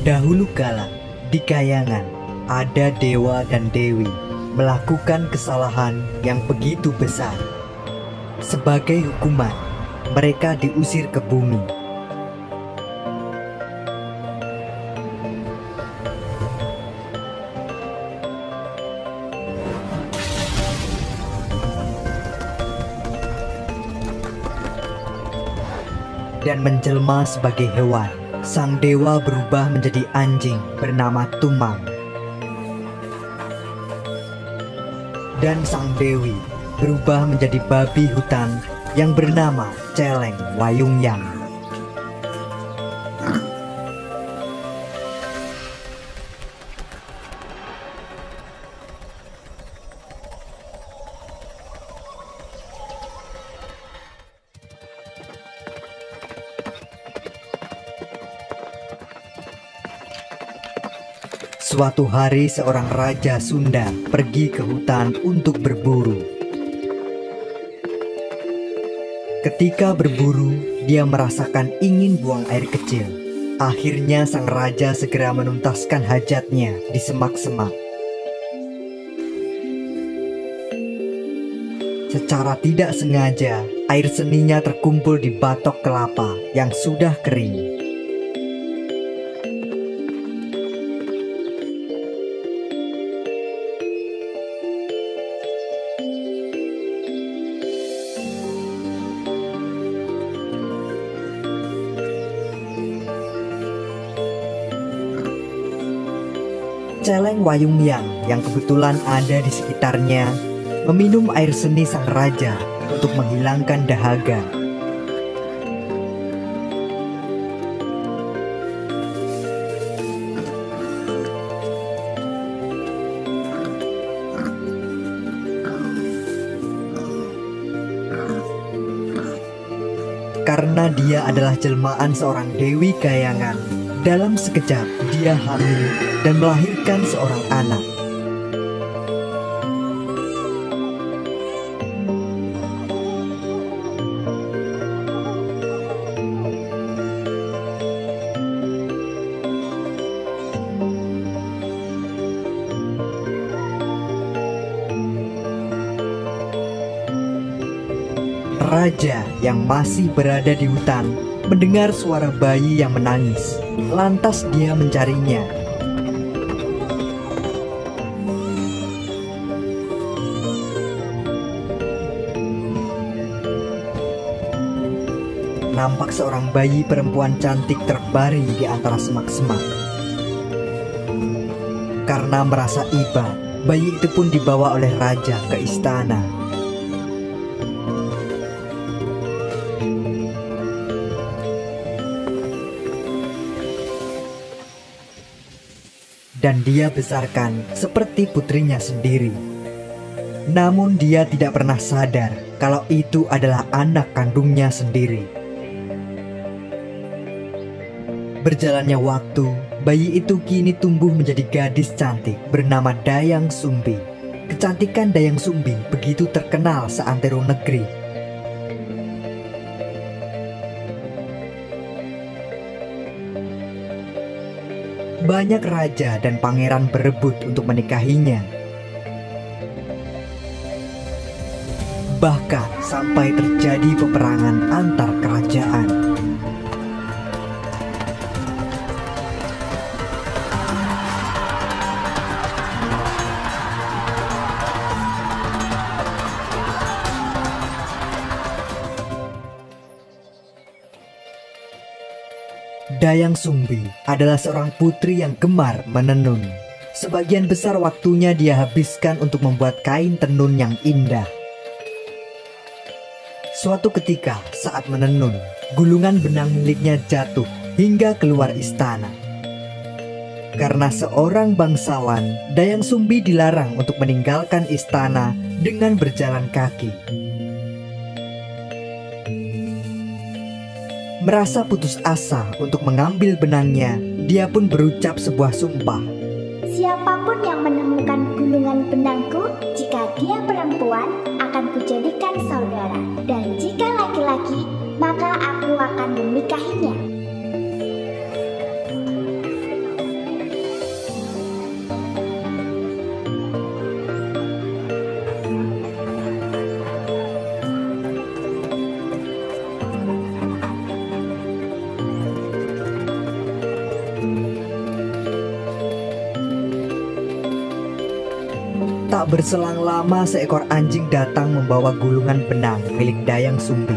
Dahulu kala, di Kayangan, ada dewa dan dewi melakukan kesalahan yang begitu besar. Sebagai hukuman, mereka diusir ke bumi. Dan menjelma sebagai hewan. Sang dewa berubah menjadi anjing bernama Tumang. Dan sang dewi berubah menjadi babi hutan yang bernama Celeng Wayungyang. Suatu hari seorang raja Sunda pergi ke hutan untuk berburu. Ketika berburu, dia merasakan ingin buang air kecil. Akhirnya sang raja segera menuntaskan hajatnya di semak-semak. Secara tidak sengaja, air seninya terkumpul di batok kelapa yang sudah kering. Celeng Wayungyang yang kebetulan ada di sekitarnya meminum air seni sang raja untuk menghilangkan dahaga. Karena dia adalah jelmaan seorang Dewi Kayangan, dalam sekejap dia hamil dan melahirkan seorang anak. Raja yang masih berada di hutan mendengar suara bayi yang menangis. Lantas dia mencarinya. Nampak seorang bayi perempuan cantik terbaring di antara semak-semak. Karena merasa iba, bayi itu pun dibawa oleh raja ke istana. Dan dia besarkan seperti putrinya sendiri. Namun dia tidak pernah sadar kalau itu adalah anak kandungnya sendiri. Berjalannya waktu, bayi itu kini tumbuh menjadi gadis cantik bernama Dayang Sumbi. Kecantikan Dayang Sumbi begitu terkenal seantero negeri. Banyak raja dan pangeran berebut untuk menikahinya. Bahkan sampai terjadi peperangan antar kerajaan. Dayang Sumbi adalah seorang putri yang gemar menenun. Sebagian besar waktunya dia habiskan untuk membuat kain tenun yang indah. Suatu ketika saat menenun, gulungan benang miliknya jatuh hingga keluar istana. Karena seorang bangsawan, Dayang Sumbi dilarang untuk meninggalkan istana dengan berjalan kaki. Merasa putus asa untuk mengambil benangnya, dia pun berucap sebuah sumpah. Siapapun yang menemukan gulungan benangku, jika dia perempuan, akan kujadikan saudara. Dan jika laki-laki, maka aku akan menikahinya. Tak berselang lama seekor anjing datang membawa gulungan benang milik Dayang Sumbi.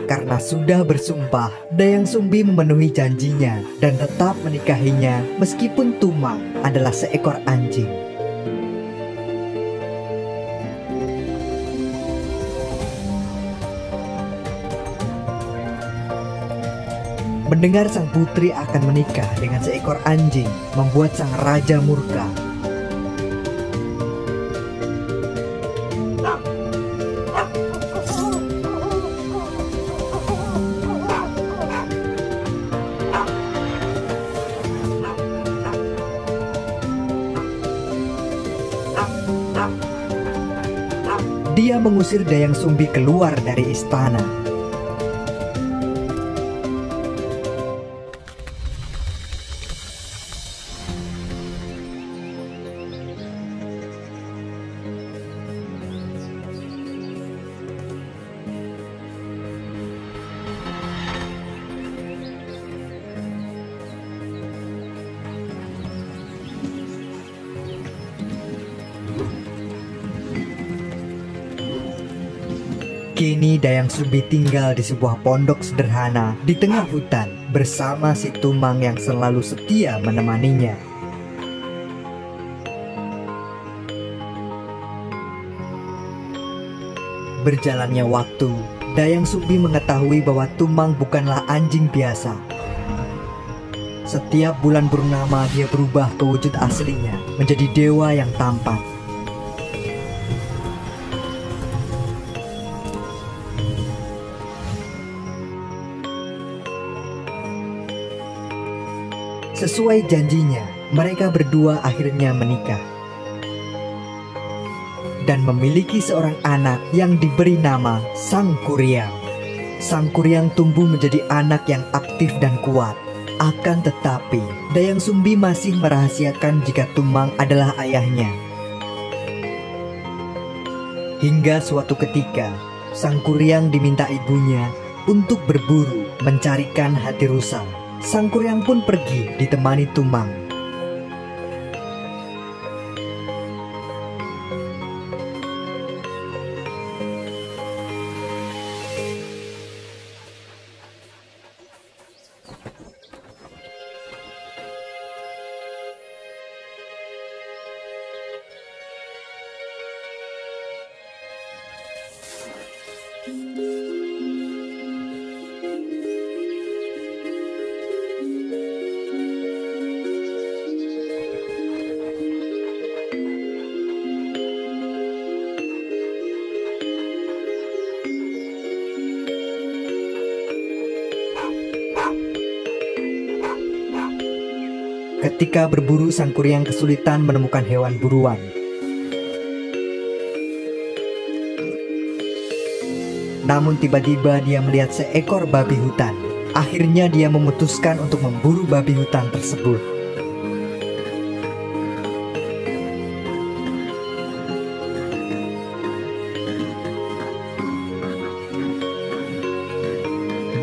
Karena sudah bersumpah, Dayang Sumbi memenuhi janjinya dan tetap menikahinya meskipun Tumang adalah seekor anjing. Mendengar sang putri akan menikah dengan seekor anjing membuat sang raja murka. Dia mengusir Dayang Sumbi keluar dari istana. Kini Dayang Sumbi tinggal di sebuah pondok sederhana di tengah hutan bersama si Tumang yang selalu setia menemaninya. Berjalannya waktu, Dayang Sumbi mengetahui bahwa Tumang bukanlah anjing biasa. Setiap bulan purnama dia berubah ke wujud aslinya menjadi dewa yang tampan. Sesuai janjinya, mereka berdua akhirnya menikah dan memiliki seorang anak yang diberi nama Sang Kuryang. Sang Kuryang tumbuh menjadi anak yang aktif dan kuat. Akan tetapi, Dayang Sumbi masih merahasiakan jika Tumang adalah ayahnya. Hingga suatu ketika, Sang Kuryang diminta ibunya untuk berburu mencarikan hati rusa. Sang Kuryang pun pergi ditemani Tumang. Ketika berburu, Sang Kuryang kesulitan menemukan hewan buruan. Namun tiba-tiba dia melihat seekor babi hutan. Akhirnya dia memutuskan untuk memburu babi hutan tersebut.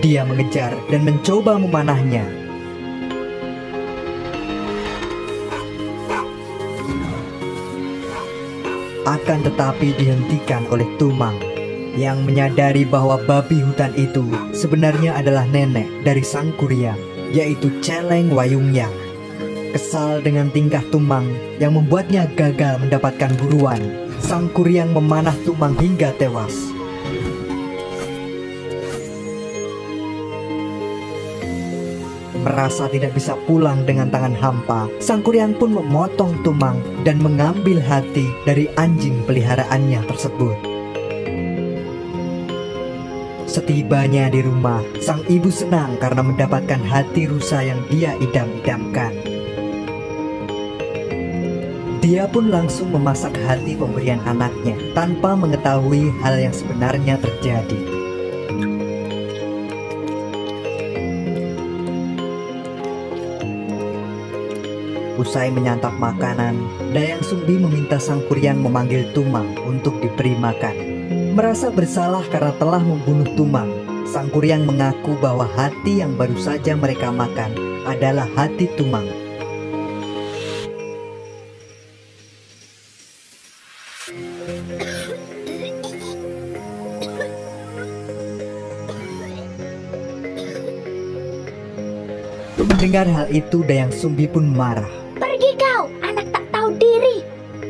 Dia mengejar dan mencoba memanahnya. Akan tetapi dihentikan oleh Tumang yang menyadari bahwa babi hutan itu sebenarnya adalah nenek dari Sang Kuryang, yaitu Celeng Wayungyang. Kesal dengan tingkah Tumang yang membuatnya gagal mendapatkan buruan, Sang Kuryang memanah Tumang hingga tewas. Merasa tidak bisa pulang dengan tangan hampa, Sang Kuryang pun memotong Tumang dan mengambil hati dari anjing peliharaannya tersebut. Setibanya di rumah, sang ibu senang karena mendapatkan hati rusa yang dia idam-idamkan. Dia pun langsung memasak hati pemberian anaknya tanpa mengetahui hal yang sebenarnya terjadi. Usai menyantap makanan, Dayang Sumbi meminta Sang Kuryang memanggil Tumang untuk diberi makan. Merasa bersalah karena telah membunuh Tumang, Sang Kuryang mengaku bahwa hati yang baru saja mereka makan adalah hati Tumang. Mendengar hal itu, Dayang Sumbi pun marah. Pergi kau, anak tak tahu diri.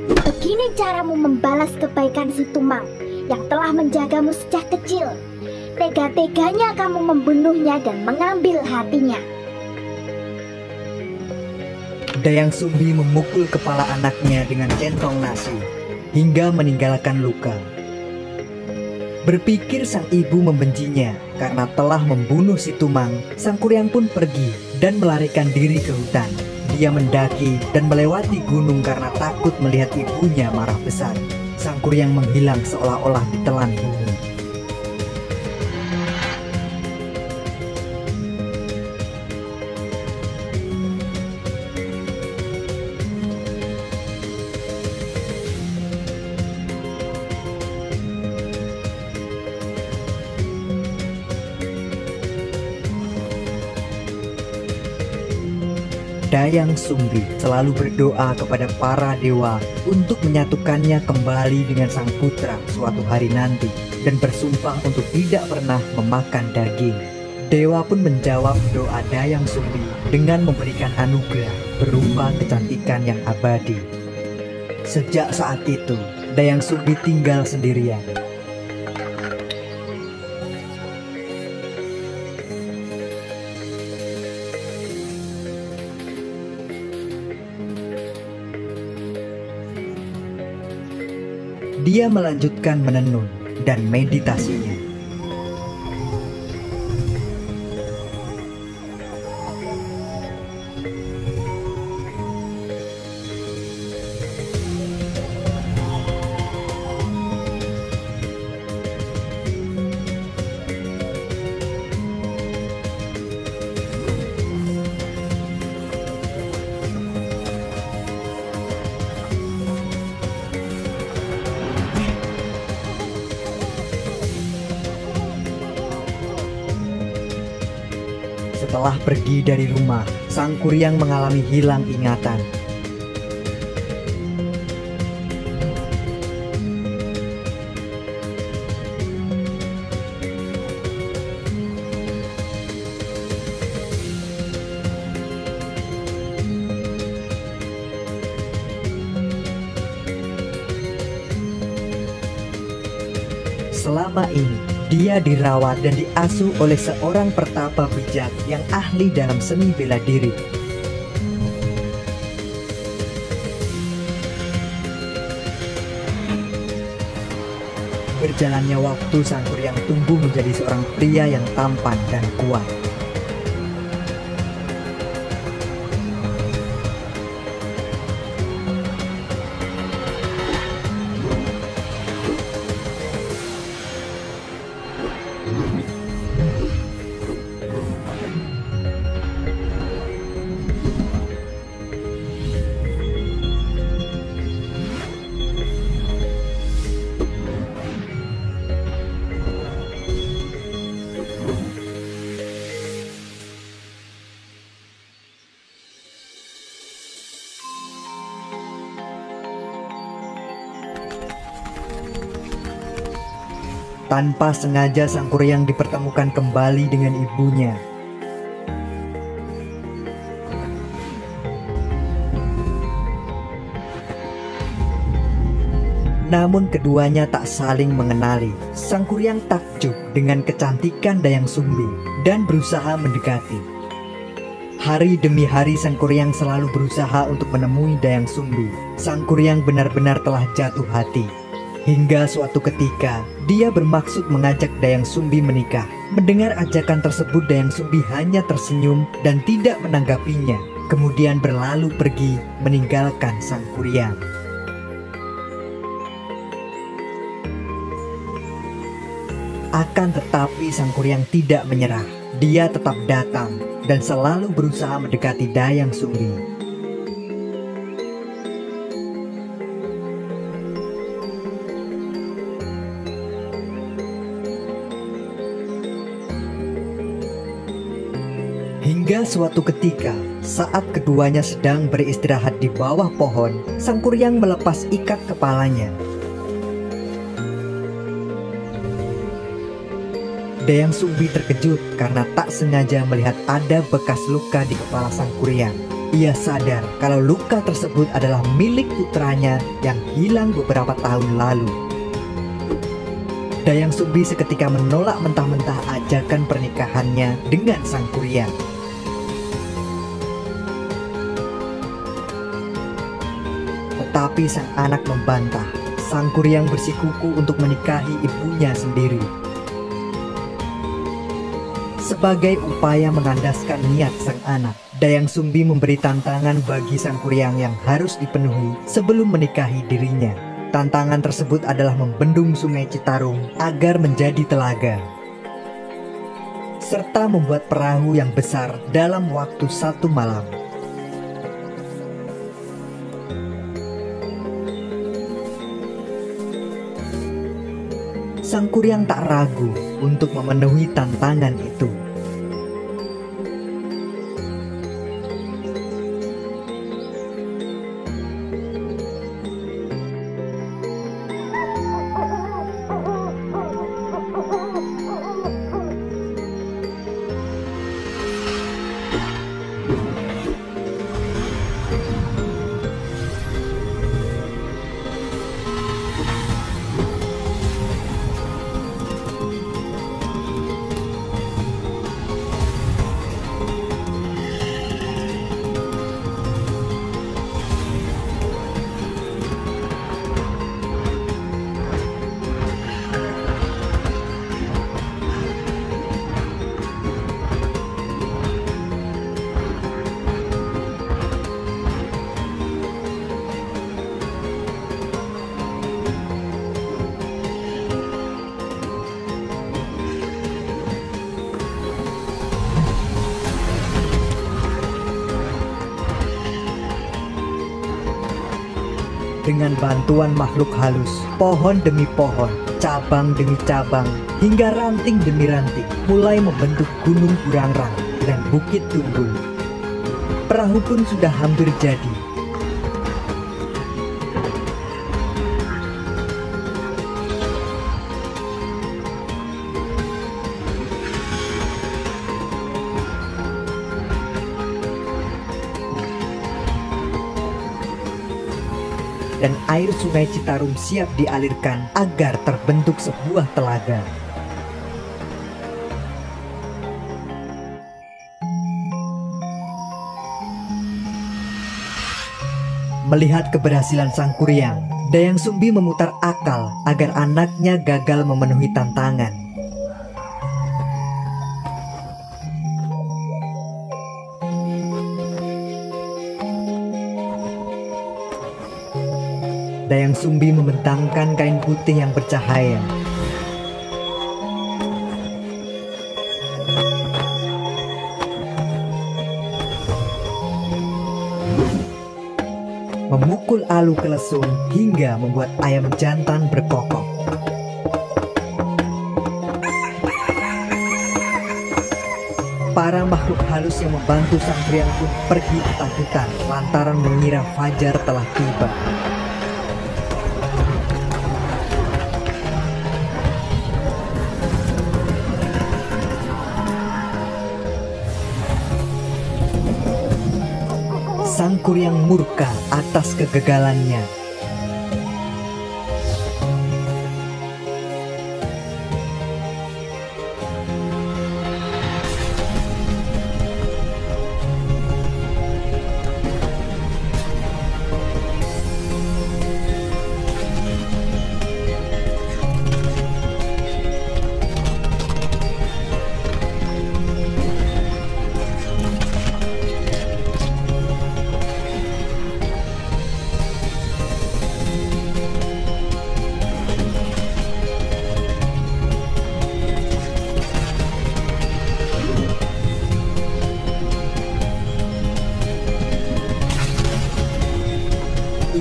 Begini caramu membalas kebaikan si Tumang yang telah menjagamu sejak kecil. Tega-teganya kamu membunuhnya dan mengambil hatinya. Dayang Sumbi memukul kepala anaknya dengan centong nasi hingga meninggalkan luka. Berpikir sang ibu membencinya karena telah membunuh si Tumang, Sang Kuryang pun pergi dan melarikan diri ke hutan. Dia mendaki dan melewati gunung karena takut melihat ibunya marah besar. Sang Kuryang menghilang seolah-olah ditelan bumi. Dayang Sumbi selalu berdoa kepada para dewa untuk menyatukannya kembali dengan sang putra suatu hari nanti dan bersumpah untuk tidak pernah memakan daging. Dewa pun menjawab doa Dayang Sumbi dengan memberikan anugerah berupa kecantikan yang abadi. Sejak saat itu, Dayang Sumbi tinggal sendirian. Dia melanjutkan menenun dan meditasinya. Setelah pergi dari rumah, Sang Kuryang mengalami hilang ingatan. Selama ini, dia dirawat dan diasuh oleh seorang pertapa bijak yang ahli dalam seni bela diri. Berjalannya waktu, Sang Kuryang tumbuh menjadi seorang pria yang tampan dan kuat. Tanpa sengaja, Sang Kuryang dipertemukan kembali dengan ibunya. Namun keduanya tak saling mengenali. Sang Kuryang takjub dengan kecantikan Dayang Sumbi dan berusaha mendekati. Hari demi hari Sang Kuryang selalu berusaha untuk menemui Dayang Sumbi. Sang Kuryang benar-benar telah jatuh hati. Hingga suatu ketika, dia bermaksud mengajak Dayang Sumbi menikah. Mendengar ajakan tersebut, Dayang Sumbi hanya tersenyum dan tidak menanggapinya. Kemudian berlalu pergi, meninggalkan Sang Kuryang. Akan tetapi Sang Kuryang tidak menyerah. Dia tetap datang dan selalu berusaha mendekati Dayang Sumbi. Hingga suatu ketika, saat keduanya sedang beristirahat di bawah pohon, Sang Kuryang melepas ikat kepalanya. Dayang Sumbi terkejut karena tak sengaja melihat ada bekas luka di kepala Sang Kuryang. Ia sadar kalau luka tersebut adalah milik putranya yang hilang beberapa tahun lalu. Dayang Sumbi seketika menolak mentah-mentah ajakan pernikahannya dengan Sang Kuryang. Tetapi sang anak membantah. Sang Kuryang bersikuku untuk menikahi ibunya sendiri. Sebagai upaya mengandaskan niat sang anak, Dayang Sumbi memberi tantangan bagi Sang Kuryang yang harus dipenuhi sebelum menikahi dirinya. Tantangan tersebut adalah membendung Sungai Citarum agar menjadi telaga, serta membuat perahu yang besar dalam waktu 1 malam. Sang Kuryang tak ragu untuk memenuhi tantangan itu. Dengan bantuan makhluk halus, pohon demi pohon, cabang demi cabang, hingga ranting demi ranting, mulai membentuk gunung Burangrang dan bukit Tunggul. Perahu pun sudah hampir jadi. Dan air Sungai Citarum siap dialirkan agar terbentuk sebuah telaga. Melihat keberhasilan Sang Kuryang, Dayang Sumbi memutar akal agar anaknya gagal memenuhi tantangan. Dayang Sumbi membentangkan kain putih yang bercahaya. Memukul alu ke lesung hingga membuat ayam jantan berkokok. Para makhluk halus yang membantu Sang Kuryang pun pergi ketakutan lantaran mengira fajar telah tiba. Sang Kuryang murka atas kegagalannya.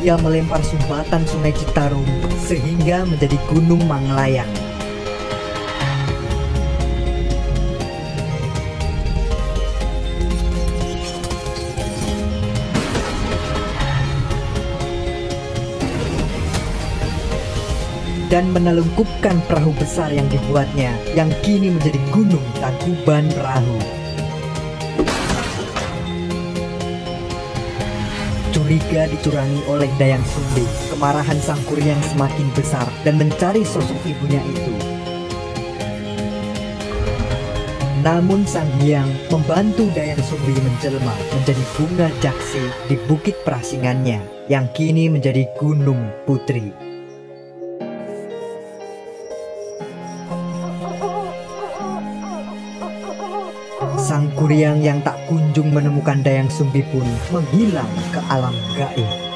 Ia melempar sumbatan Sungai Citarum sehingga menjadi Gunung Manglayang. dan menelungkupkan perahu besar yang dibuatnya yang kini menjadi gunung Tangkuban Perahu. Curiga dicurangi oleh Dayang Sumbi. Kemarahan Sang Kuryang semakin besar dan mencari sosok ibunya itu. Namun Sang Hyang membantu Dayang Sumbi menjelma menjadi bunga jaksi di bukit perasingannya yang kini menjadi Gunung Putri. Sang Kuryang yang tak kunjung menemukan Dayang Sumbi pun menghilang ke alam gaib.